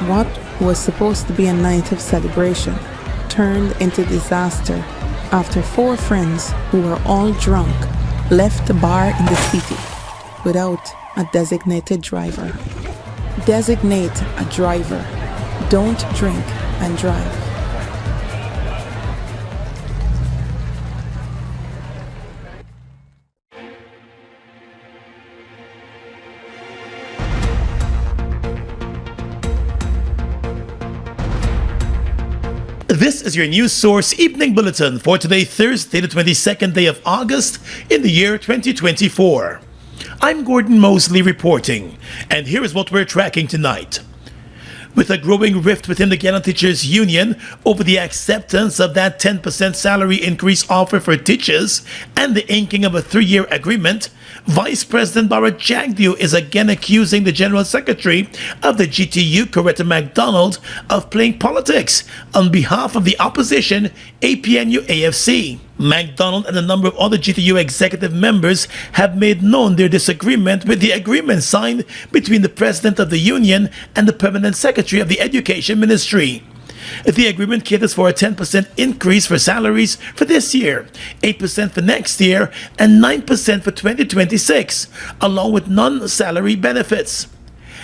What was supposed to be a night of celebration turned into disaster after 4 friends who were all drunk left the bar in the city without a designated driver. Designate a driver. Don't drink and drive. This is your news source evening bulletin for today, Thursday, the 22nd day of August in the year 2024. I'm Gordon Mosley reporting, and here is what we're tracking tonight. With a growing rift within the Guyana Teachers Union over the acceptance of that 10% salary increase offer for teachers and the inking of a 3-year agreement, Vice President Barrett Jagdeo is again accusing the General Secretary of the GTU, Coretta MacDonald, of playing politics on behalf of the opposition, APNU-AFC. MacDonald and a number of other GTU executive members have made known their disagreement with the agreement signed between the President of the Union and the Permanent Secretary of the Education Ministry. The agreement caters for a 10% increase for salaries for this year, 8% for next year, and 9% for 2026, along with non-salary benefits.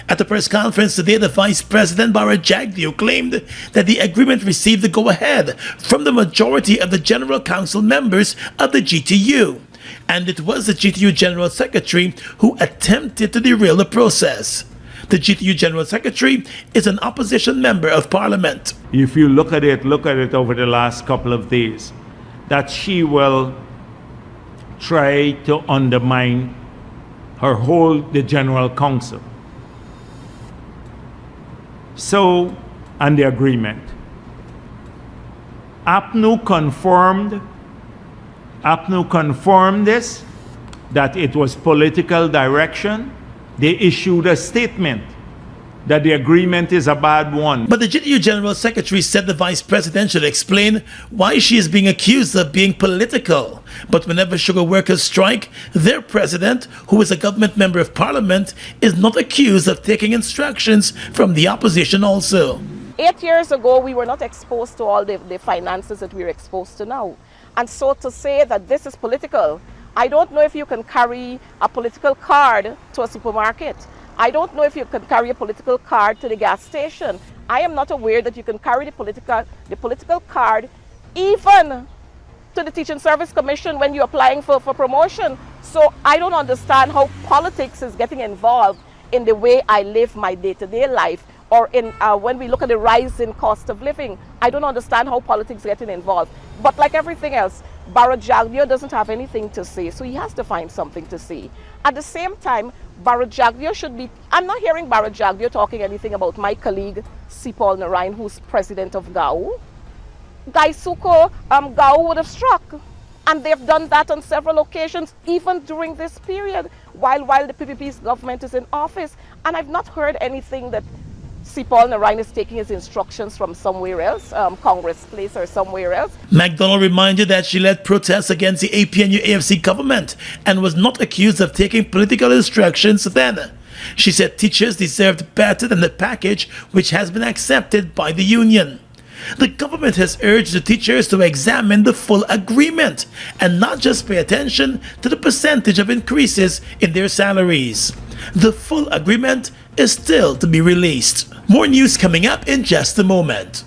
At the press conference today, the Vice President Barrett Jagdeo claimed that the agreement received the go-ahead from the majority of the General Council members of the GTU, and it was the GTU General Secretary who attempted to derail the process. The GTU General Secretary is an opposition member of Parliament. If you look at it over the last couple of days, that she will try to undermine the General Council. So, and the agreement. APNU confirmed this, that it was political direction. They issued a statement that the agreement is a bad one. But the GTU General Secretary said the Vice President should explain why she is being accused of being political. But whenever sugar workers strike, their president, who is a government member of Parliament, is not accused of taking instructions from the opposition also. 8 years ago, we were not exposed to all the finances that we're exposed to now. And so to say that this is political, I don't know if you can carry a political card to a supermarket. I don't know if you can carry a political card to the gas station. I am not aware that you can carry the political card even to the Teaching Service Commission when you're applying for promotion. So I don't understand how politics is getting involved in the way I live my day-to-day life, or in when we look at the rise in cost of living. I don't understand how politics is getting involved. But like everything else, Barrett Jagdeo doesn't have anything to say, so he has to find something to say. At the same time, Barrett Jagdeo should be, I'm not hearing Barrett Jagdeo talking anything about my colleague, Paul Narayan, who's president of GAU. Guy Suko, GAU would have struck. And they've done that on several occasions, even during this period, while the PPP's government is in office. And I've not heard anything that Paul Narayan is taking his instructions from somewhere else, Congress Place or somewhere else. MacDonald reminded that she led protests against the APNU-AFC government and was not accused of taking political instructions then. She said teachers deserved better than the package which has been accepted by the union. The government has urged the teachers to examine the full agreement and not just pay attention to the percentage of increases in their salaries. The full agreement is still to be released. More news coming up in just a moment.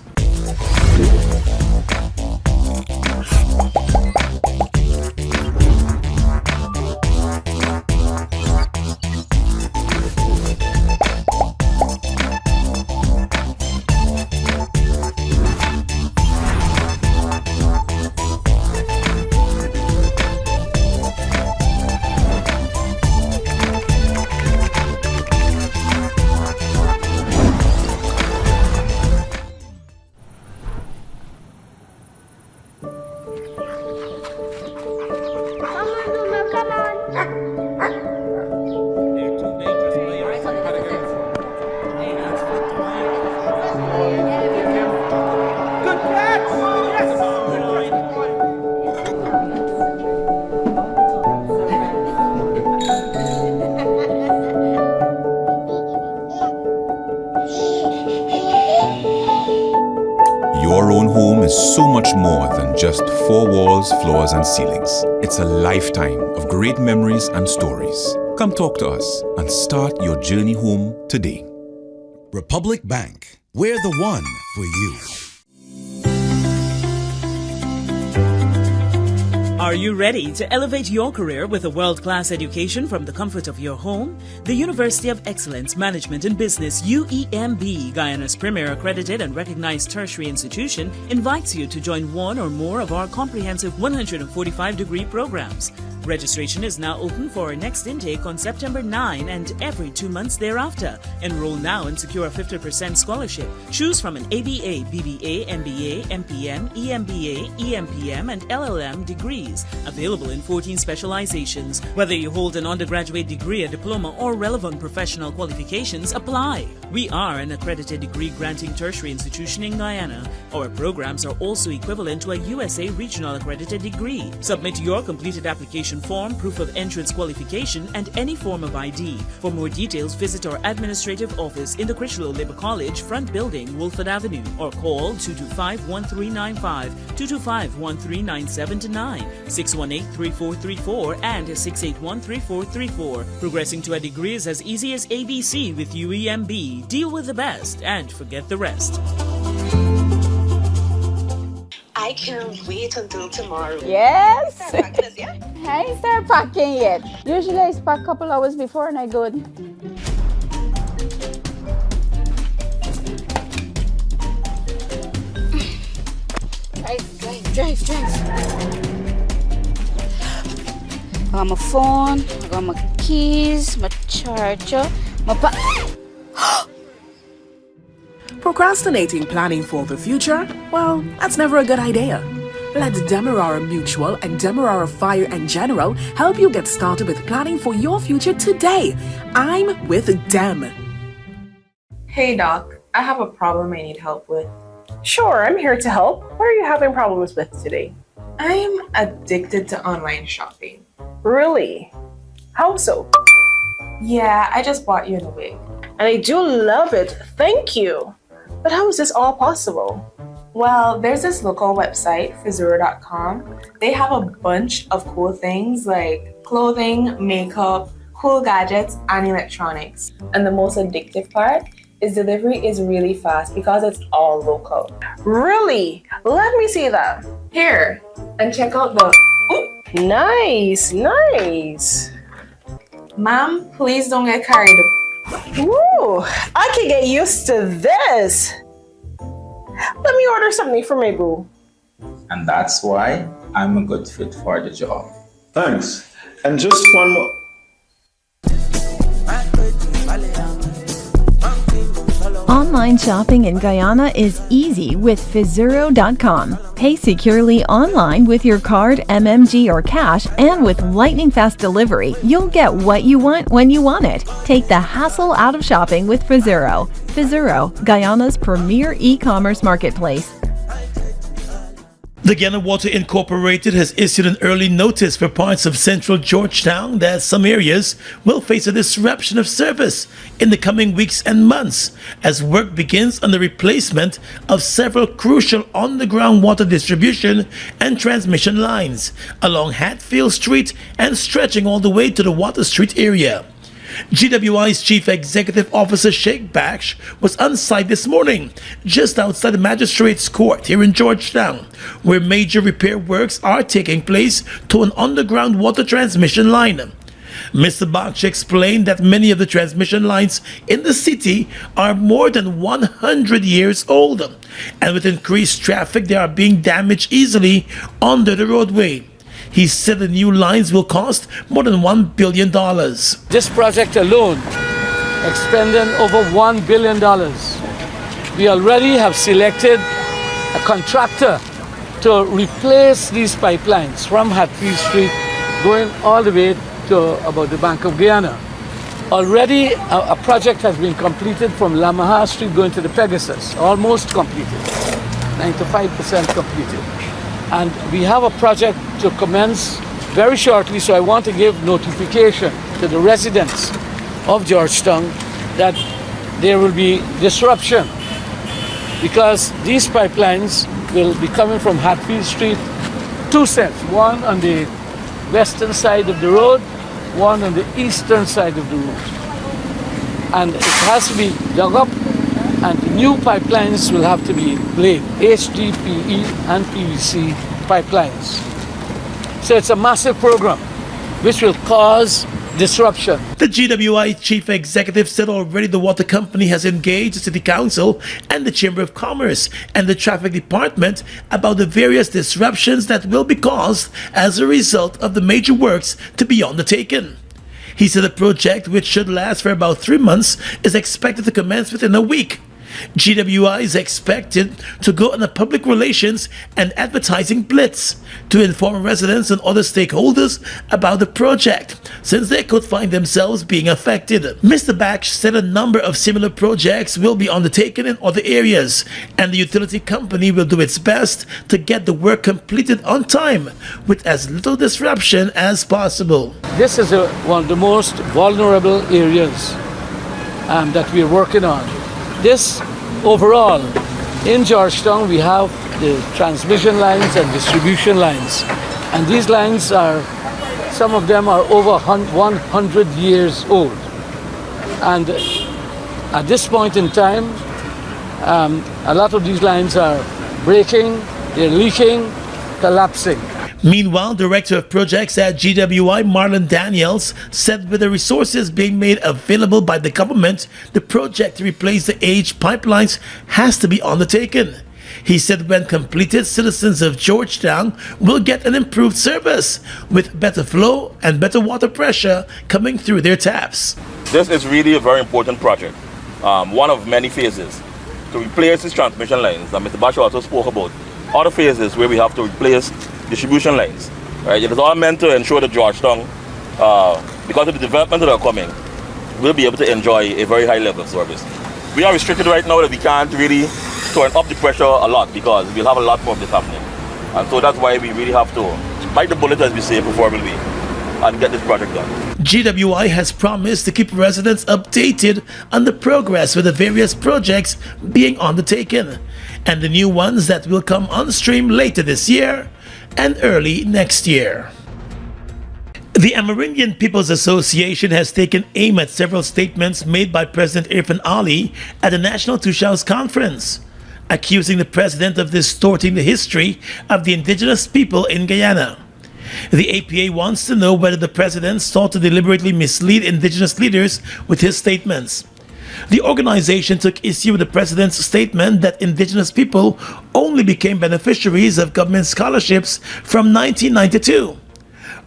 is so much more than just four walls, floors, and ceilings. It's a lifetime of great memories and stories. Come talk to us and start your journey home today. Republic Bank, we're the one for you. Are you ready to elevate your career with a world-class education from the comfort of your home? The University of Excellence Management and Business, UEMB, Guyana's premier accredited and recognized tertiary institution, invites you to join one or more of our comprehensive 145-degree programs. Registration is now open for our next intake on September 9 and every 2 months thereafter. Enroll now and secure a 50% scholarship. Choose from an ABA, BBA, MBA, MPM, EMBA, EMPM, and LLM degrees, available in 14 specializations. Whether you hold an undergraduate degree, a diploma, or relevant professional qualifications, apply. We are an accredited degree-granting tertiary institution in Guyana. Our programs are also equivalent to a USA Regional Accredited degree. Submit your completed application form, proof of entrance qualification, and any form of ID. For more details, visit our administrative office in the Critchlow Labour College, front building, Wolford Avenue, or call 225-1395, 225-1397-9, 618-3434, and 681-3434. Progressing to a degree is as easy as ABC with UEMB. Deal with the best and forget the rest. I can't wait until tomorrow. Yes. Start packing this, yeah? I ain't start packing yet. Usually I pack a couple hours before and I go. Drive. I got my phone, I got my keys, my charger, my Procrastinating planning for the future? Well, that's never a good idea. Let Demerara Mutual and Demerara Fire and General help you get started with planning for your future today. I'm with Dem. Hey Doc, I have a problem I need help with. Sure, I'm here to help. What are you having problems with today? I'm addicted to online shopping. Really? How so? Yeah, I just bought you a wig. And I do love it. Thank you. But how is this all possible? Well, there's this local website, Fizuro.com. They have a bunch of cool things like clothing, makeup, cool gadgets, and electronics. And the most addictive part is delivery is really fast because it's all local. Really? Let me see that. Here, and check out the... Ooh, nice. Ma'am, please don't get carried away. Ooh, I can get used to this. Let me order something for my boo. And that's why I'm a good fit for the job. Thanks. And just one more. Online shopping in Guyana is easy with Fizuro.com. Pay securely online with your card, MMG, or cash, and with lightning-fast delivery, you'll get what you want when you want it. Take the hassle out of shopping with Fizuro. Fizuro, Guyana's premier e-commerce marketplace. The Guyana Water Incorporated has issued an early notice for parts of central Georgetown that some areas will face a disruption of service in the coming weeks and months as work begins on the replacement of several crucial underground water distribution and transmission lines along Hatfield Street and stretching all the way to the Water Street area. GWI's Chief Executive Officer Sheikh Baksh was on site this morning, just outside the Magistrates Court here in Georgetown, where major repair works are taking place to an underground water transmission line. Mr. Baksh explained that many of the transmission lines in the city are more than 100 years old, and with increased traffic they are being damaged easily under the roadway. He said the new lines will cost more than $1 billion. This project alone expending over $1 billion. We already have selected a contractor to replace these pipelines from Hatfield Street going all the way to about the Bank of Guyana. Already a project has been completed from Lamaha Street going to the Pegasus, almost completed, 95% completed. And we have a project to commence very shortly, so I want to give notification to the residents of Georgetown that there will be disruption because these pipelines will be coming from Hatfield Street, two sets, one on the western side of the road, one on the eastern side of the road. And it has to be dug up, and new pipelines will have to be laid, HDPE and PVC pipelines. So it's a massive program which will cause disruption. The GWI chief executive said already the water company has engaged the city council and the Chamber of Commerce and the traffic department about the various disruptions that will be caused as a result of the major works to be undertaken. He said the project, which should last for about 3 months, is expected to commence within a week. GWI is expected to go on a public relations and advertising blitz to inform residents and other stakeholders about the project, since they could find themselves being affected. Mr. Baksh said a number of similar projects will be undertaken in other areas, and the utility company will do its best to get the work completed on time with as little disruption as possible. This is one of the most vulnerable areas that we're working on. This overall, in Georgetown, we have the transmission lines and distribution lines. And these lines are, some of them are over 100 years old. And at this point in time, a lot of these lines are breaking, they're leaking, collapsing. Meanwhile, Director of Projects at GWI, Marlon Daniels, said with the resources being made available by the government, the project to replace the aged pipelines has to be undertaken. He said when completed, citizens of Georgetown will get an improved service with better flow and better water pressure coming through their taps. This is really a very important project, one of many phases to replace these transmission lines that Mr. Basho also spoke about. Other phases where we have to replace distribution lines. Right? It is all meant to ensure that Georgetown, because of the development that are coming, will be able to enjoy a very high level of service. We are restricted right now that we can't really turn up the pressure a lot because we'll have a lot more of this happening. And so that's why we really have to bite the bullet, as we say, before we leave and get this project done. GWI has promised to keep residents updated on the progress with the various projects being undertaken and the new ones that will come on stream later this year and early next year. The Amerindian People's Association has taken aim at several statements made by President Irfan Ali at the National Tushals Conference, accusing the president of distorting the history of the indigenous people in Guyana. The APA wants to know whether the president sought to deliberately mislead indigenous leaders with his statements. The organization took issue with the president's statement that indigenous people only became beneficiaries of government scholarships from 1992.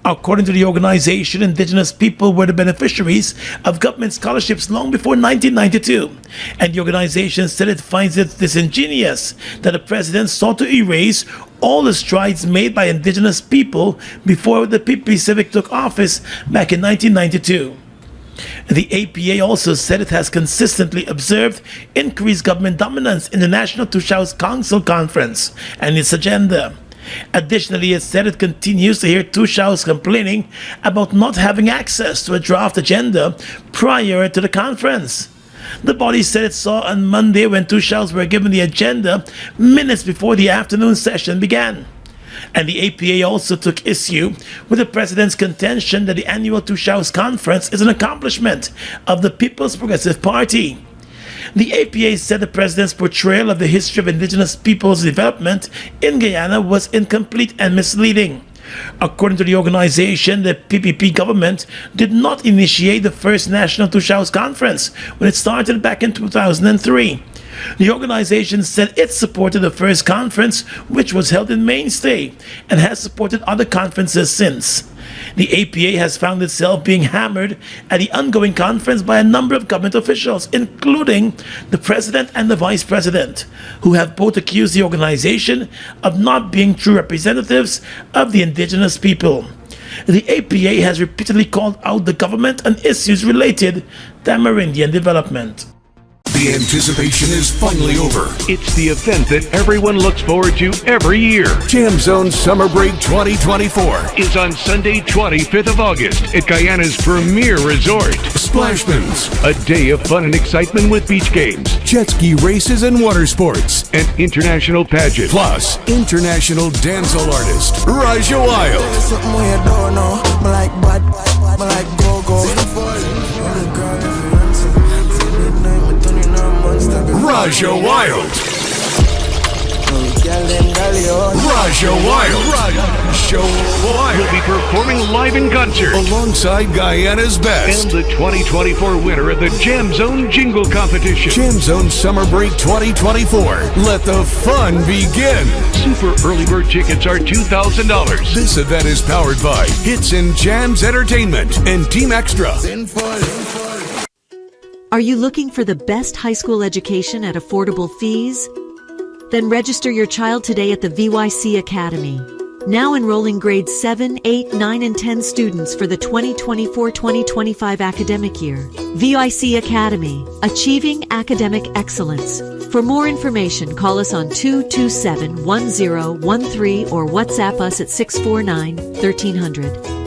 According to the organization, indigenous people were the beneficiaries of government scholarships long before 1992, and the organization said it finds it disingenuous that the president sought to erase all the strides made by indigenous people before the PP Civic took office back in 1992. The APA also said it has consistently observed increased government dominance in the National Tushals Council Conference and its agenda. Additionally, it said it continues to hear Tushals complaining about not having access to a draft agenda prior to the conference. The body said it saw on Monday when Tushals were given the agenda minutes before the afternoon session began. And the APA also took issue with the president's contention that the annual Tushals Conference is an accomplishment of the People's Progressive Party. The APA said the president's portrayal of the history of indigenous people's development in Guyana was incomplete and misleading. According to the organization, the PPP government did not initiate the first National Tushals Conference when it started back in 2003. The organization said it supported the first conference, which was held in Mainstay, and has supported other conferences since. The APA has found itself being hammered at the ongoing conference by a number of government officials, including the president and the vice president, who have both accused the organization of not being true representatives of the indigenous people. The APA has repeatedly called out the government on issues related to Amerindian development. The anticipation is finally over. It's the event that everyone looks forward to every year. Jam Zone Summer Break 2024 is on Sunday, 25th of August at Guyana's premier resort, Splashmans. A day of fun and excitement with beach games, jet ski races and water sports, an international pageant, plus international dancehall artist Raja Wild. Raja Wild. Raja Wild. will be performing live in concert alongside Guyana's best and the 2024 winner of the Jam Zone Jingle Competition. Jam Zone Summer Break 2024. Let the fun begin. Super early bird tickets are $2,000. This event is powered by Hits and Jams Entertainment and Team Extra. Are you looking for the best high school education at affordable fees? Then register your child today at the VYC Academy. Now enrolling grades 7, 8, 9, and 10 students for the 2024-2025 academic year. VYC Academy, achieving academic excellence. For more information, call us on 227-1013 or WhatsApp us at 649-1300.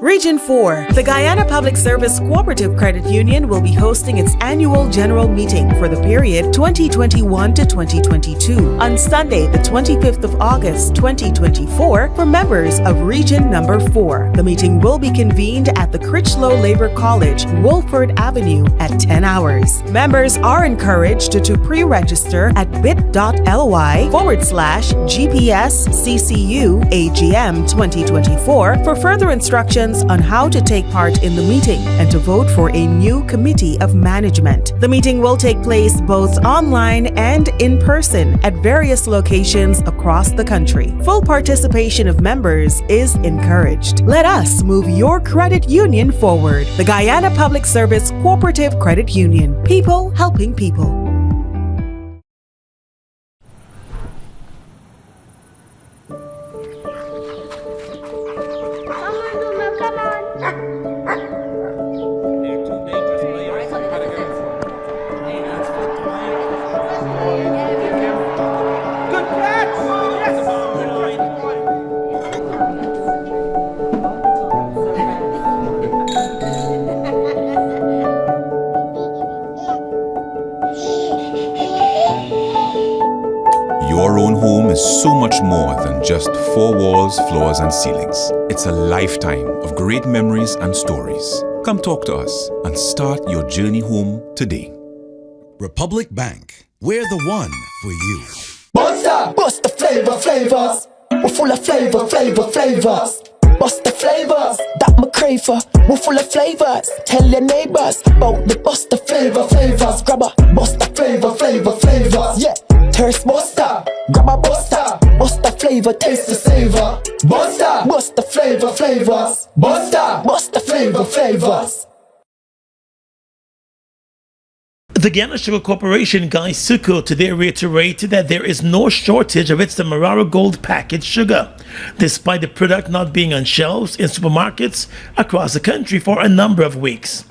Region 4, the Guyana Public Service Cooperative Credit Union will be hosting its annual general meeting for the period 2021 to 2022 on Sunday, the 25th of August, 2024 for members of Region Number 4. The meeting will be convened at the Critchlow Labor College, Wolford Avenue at 10 hours. Members are encouraged to pre-register at bit.ly/GPSCCU AGM 2024 for further instructions on how to take part in the meeting and to vote for a new committee of management. The meeting will take place both online and in person at various locations across the country. Full participation of members is encouraged. Let us move your credit union forward. The Guyana Public Service Cooperative Credit Union. People helping people. Your own home is so much more than just four walls, floors, and ceilings. It's a lifetime of great memories and stories. Come talk to us and start your journey home today. Republic Bank, we're the one for you. Monster! Bust the flavors. We're full of flavors. Bust the flavors, that my crave for. We're full of flavors. Tell your neighbors about the bust the flavors. Grab a bust the flavors. Yeah, thirst buster. Grab a buster. Bust the flavor, taste the savor. Buster, bust the flavors. Buster, bust the flavors. The Guyana Sugar Corporation, Guy Succo, today reiterated that there is no shortage of its Demerara Gold packaged sugar, despite the product not being on shelves in supermarkets across the country for a number of weeks.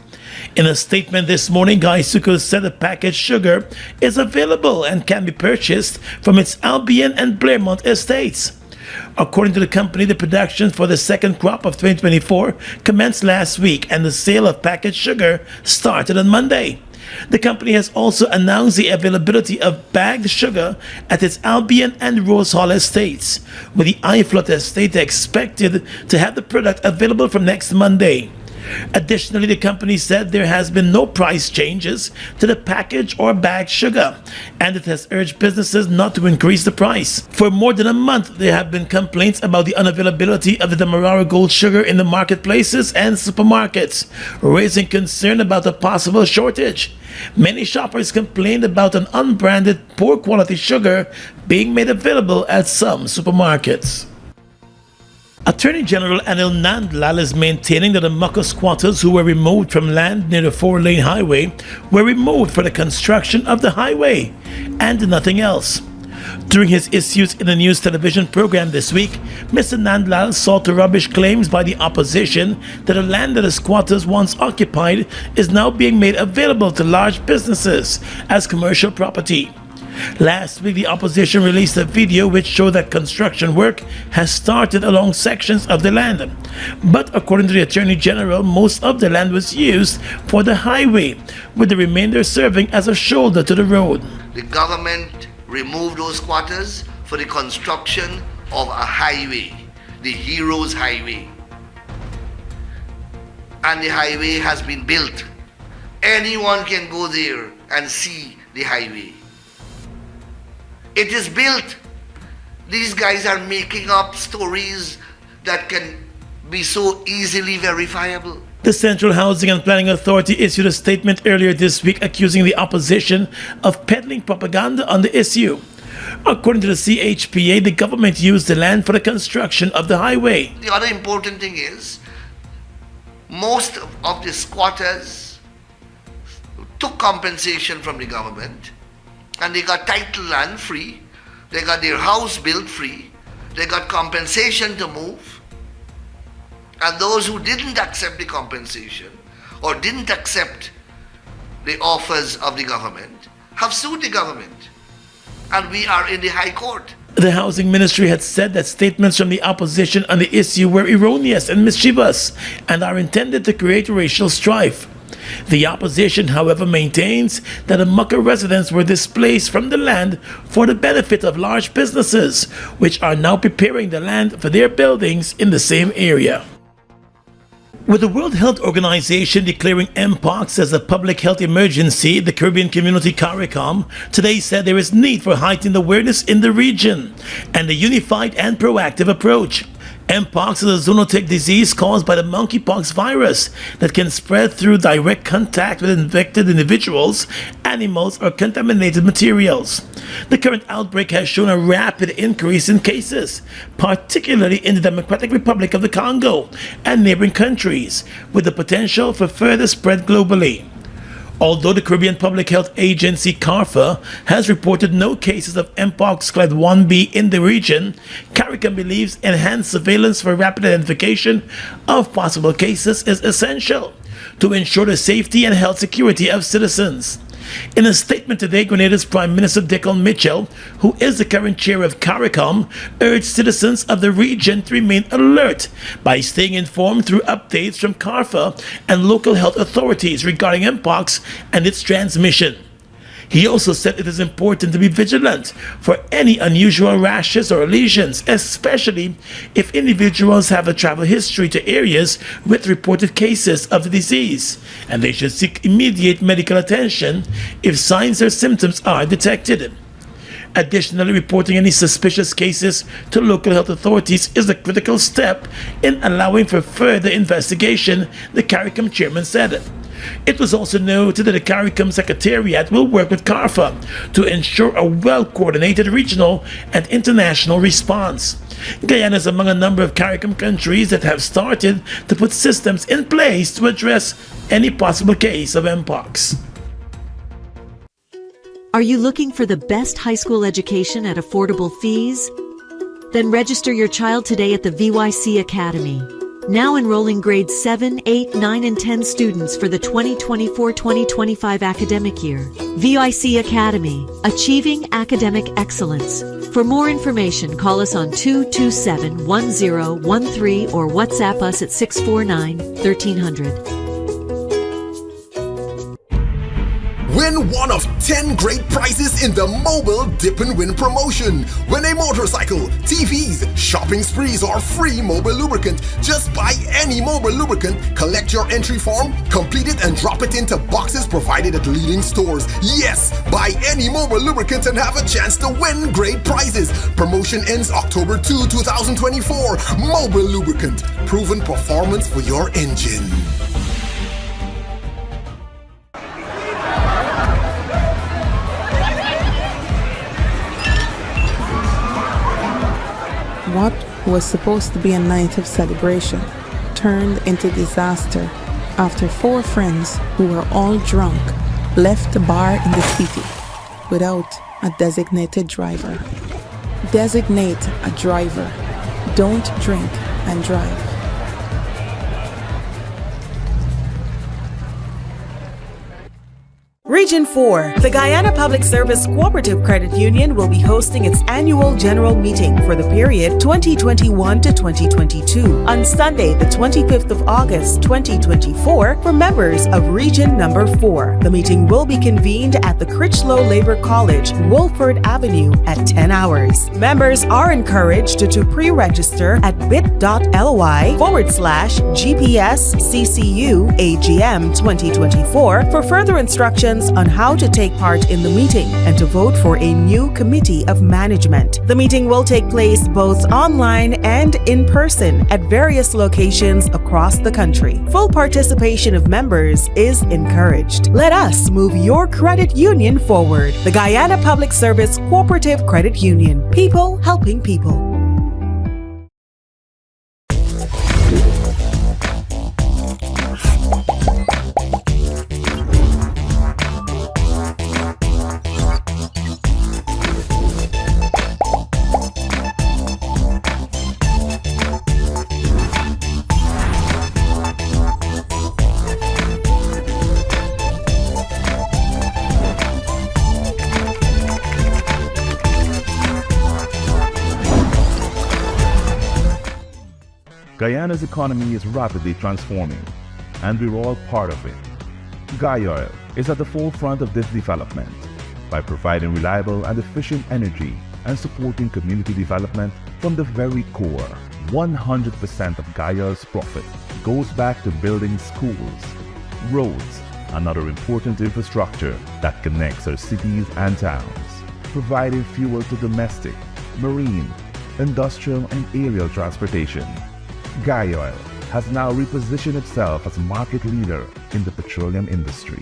In a statement this morning, Guy Succo said the packaged sugar is available and can be purchased from its Albion and Blairmont estates. According to the company, the production for the second crop of 2024 commenced last week and the sale of packaged sugar started on Monday. The company has also announced the availability of bagged sugar at its Albion and Rose Hall estates, with the Iflot estate expected to have the product available from next Monday. Additionally, the company said there has been no price changes to the packaged or bagged sugar, and it has urged businesses not to increase the price. For more than a month, there have been complaints about the unavailability of the Demerara Gold sugar in the marketplaces and supermarkets, raising concern about a possible shortage. Many shoppers complained about an unbranded, poor quality sugar being made available at some supermarkets. Attorney General Anil Nandlal is maintaining that the Mocha squatters who were removed from land near the 4-lane highway were removed for the construction of the highway and nothing else. During his issues in the news television program this week, Mr. Nandlal sought to rubbish claims by the opposition that the land that the squatters once occupied is now being made available to large businesses as commercial property. Last week, the opposition released a video which showed that construction work has started along sections of the land. But according to the Attorney General, most of the land was used for the highway, with the remainder serving as a shoulder to the road. The government removed those squatters for the construction of a highway, the Heroes Highway. And the highway has been built. Anyone can go there and see the highway. It is built. These guys are making up stories that can be so easily verifiable. The Central Housing and Planning Authority issued a statement earlier this week accusing the opposition of peddling propaganda on the issue. According to the CHPA, the government used the land for the construction of the highway. The other important thing is, most of the squatters took compensation from the government and they got title land free, they got their house built free, they got compensation to move. And those who didn't accept the compensation or didn't accept the offers of the government have sued the government. And we are in the High Court. The Housing Ministry had said that statements from the opposition on the issue were erroneous and mischievous and are intended to create racial strife. The opposition, however, maintains that the Mocha residents were displaced from the land for the benefit of large businesses, which are now preparing the land for their buildings in the same area. With the World Health Organization declaring Mpox as a public health emergency, the Caribbean Community CARICOM today said there is need for heightened awareness in the region and a unified and proactive approach. Mpox is a zoonotic disease caused by the monkeypox virus that can spread through direct contact with infected individuals, animals, or contaminated materials. The current outbreak has shown a rapid increase in cases, particularly in the Democratic Republic of the Congo and neighboring countries, with the potential for further spread globally. Although the Caribbean Public Health Agency CARPHA has reported no cases of Mpox clade 1b in the region, CARICOM believes enhanced surveillance for rapid identification of possible cases is essential to ensure the safety and health security of citizens. In a statement today, Grenada's Prime Minister Declan Mitchell, who is the current chair of CARICOM, urged citizens of the region to remain alert by staying informed through updates from CARPHA and local health authorities regarding Mpox and its transmission. He also said it is important to be vigilant for any unusual rashes or lesions, especially if individuals have a travel history to areas with reported cases of the disease, and they should seek immediate medical attention if signs or symptoms are detected. Additionally, reporting any suspicious cases to local health authorities is a critical step in allowing for further investigation, the CARICOM chairman said. It was also noted that the CARICOM Secretariat will work with CARPHA to ensure a well-coordinated regional and international response. Guyana is among a number of CARICOM countries that have started to put systems in place to address any possible case of Mpox. Are you looking for the best high school education at affordable fees? Then register your child today at the VYC Academy. Now enrolling grades 7, 8, 9, and 10 students for the 2024-2025 academic year. VYC Academy, achieving academic excellence. For more information, call us on 227-1013 or WhatsApp us at 649-1300. Win one of 10 great prizes in the Mobile Dip and Win promotion. Win a motorcycle, TVs, shopping sprees, or free mobile lubricant. Just buy any mobile lubricant, collect your entry form, complete it, and drop it into boxes provided at leading stores. Yes, buy any mobile lubricant and have a chance to win great prizes. Promotion ends October 2, 2024. Mobile lubricant, proven performance for your engine. What was supposed to be a night of celebration turned into disaster after 4 friends who were all drunk left the bar in the city without a designated driver. Designate a driver. Don't drink and drive. Region 4. The Guyana Public Service Cooperative Credit Union will be hosting its annual general meeting for the period 2021 to 2022 on Sunday, the 25th of August, 2024 for members of Region Number 4. The meeting will be convened at the Critchlow Labor College, Wolford Avenue at 10 hours. Members are encouraged to pre-register at bit.ly/GPSCCU AGM 2024 for further instructions on how to take part in the meeting and to vote for a new committee of management. The meeting will take place both online and in person at various locations across the country. Full participation of members is encouraged. Let us move your credit union forward. The Guyana Public Service Cooperative Credit Union. People helping people. Guyana's economy is rapidly transforming, and we're all part of it. Guyoil is at the forefront of this development by providing reliable and efficient energy and supporting community development from the very core. 100% of Guyoil's profit goes back to building schools, roads, and other important infrastructure that connects our cities and towns, providing fuel to domestic, marine, industrial, and aerial transportation. Guyoil has now repositioned itself as a market leader in the petroleum industry,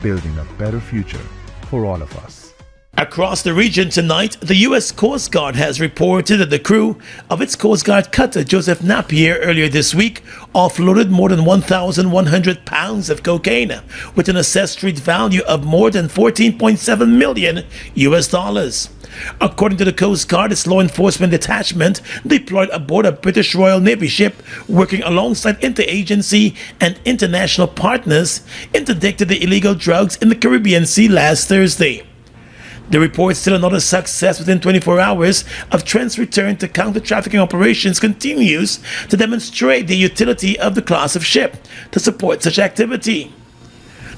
building a better future for all of us. Across the region tonight, the U.S. Coast Guard has reported that the crew of its Coast Guard cutter Joseph Napier earlier this week offloaded more than 1,100 pounds of cocaine with an assessed street value of more than $14.7 million US. According to the Coast Guard, its law enforcement detachment deployed aboard a British Royal Navy ship working alongside interagency and international partners interdicted the illegal drugs in the Caribbean Sea last Thursday. The report still another success within 24 hours of Trent's return to counter-trafficking operations continues to demonstrate the utility of the class of ship to support such activity.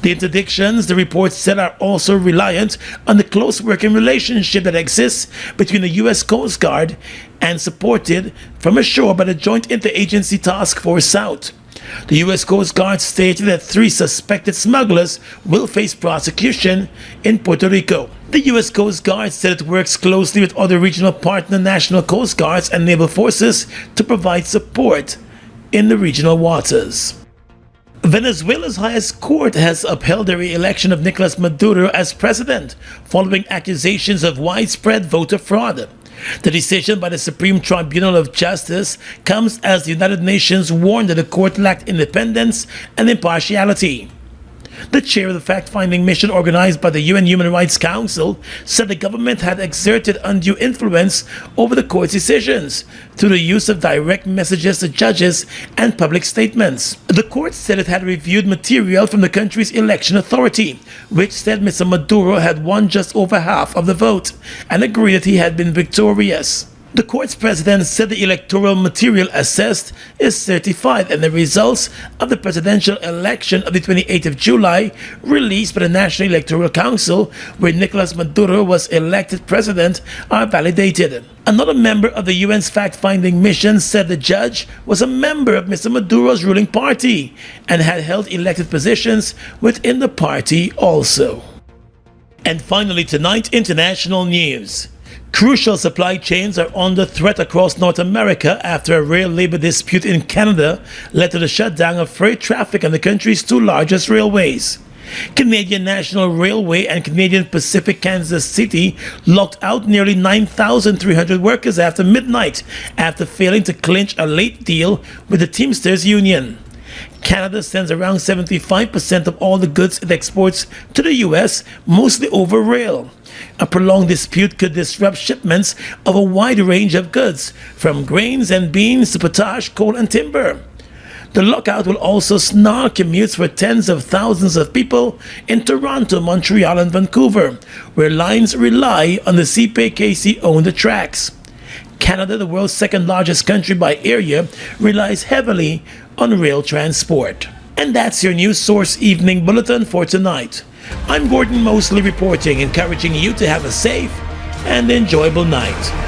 The interdictions, the report said, are also reliant on the close working relationship that exists between the U.S. Coast Guard and supported from ashore by the Joint Interagency Task Force South. The U.S. Coast Guard stated that 3 suspected smugglers will face prosecution in Puerto Rico. The U.S. Coast Guard said it works closely with other regional partner national coast guards and naval forces to provide support in the regional waters. Venezuela's highest court has upheld the re-election of Nicolas Maduro as president following accusations of widespread voter fraud. The decision by the Supreme Tribunal of Justice comes as the United Nations warned that the court lacked independence and impartiality. The chair of the fact-finding mission organized by the UN Human Rights Council said the government had exerted undue influence over the court's decisions through the use of direct messages to judges and public statements. The court said it had reviewed material from the country's election authority, which said Mr. Maduro had won just over half of the vote and agreed that he had been victorious. The court's president said the electoral material assessed is certified and the results of the presidential election of the 28th of July released by the National Electoral Council, where Nicolas Maduro was elected president, are validated. Another member of the UN's fact-finding mission said the judge was a member of Mr. Maduro's ruling party and had held elected positions within the party also. And finally tonight, international news. Crucial supply chains are under threat across North America after a rail labor dispute in Canada led to the shutdown of freight traffic on the country's 2 largest railways. Canadian National Railway and Canadian Pacific Kansas City locked out nearly 9,300 workers after midnight after failing to clinch a late deal with the Teamsters Union. Canada sends around 75% of all the goods it exports to the U.S., mostly over rail. A prolonged dispute could disrupt shipments of a wide range of goods, from grains and beans to potash, coal, and timber. The lockout will also snarl commutes for tens of thousands of people in Toronto, Montreal, and Vancouver, where lines rely on the CPKC-owned tracks. Canada, the world's second largest country by area, relies heavily on rail transport. And that's your News Source Evening Bulletin for tonight. I'm Gordon Mosley reporting, encouraging you to have a safe and enjoyable night.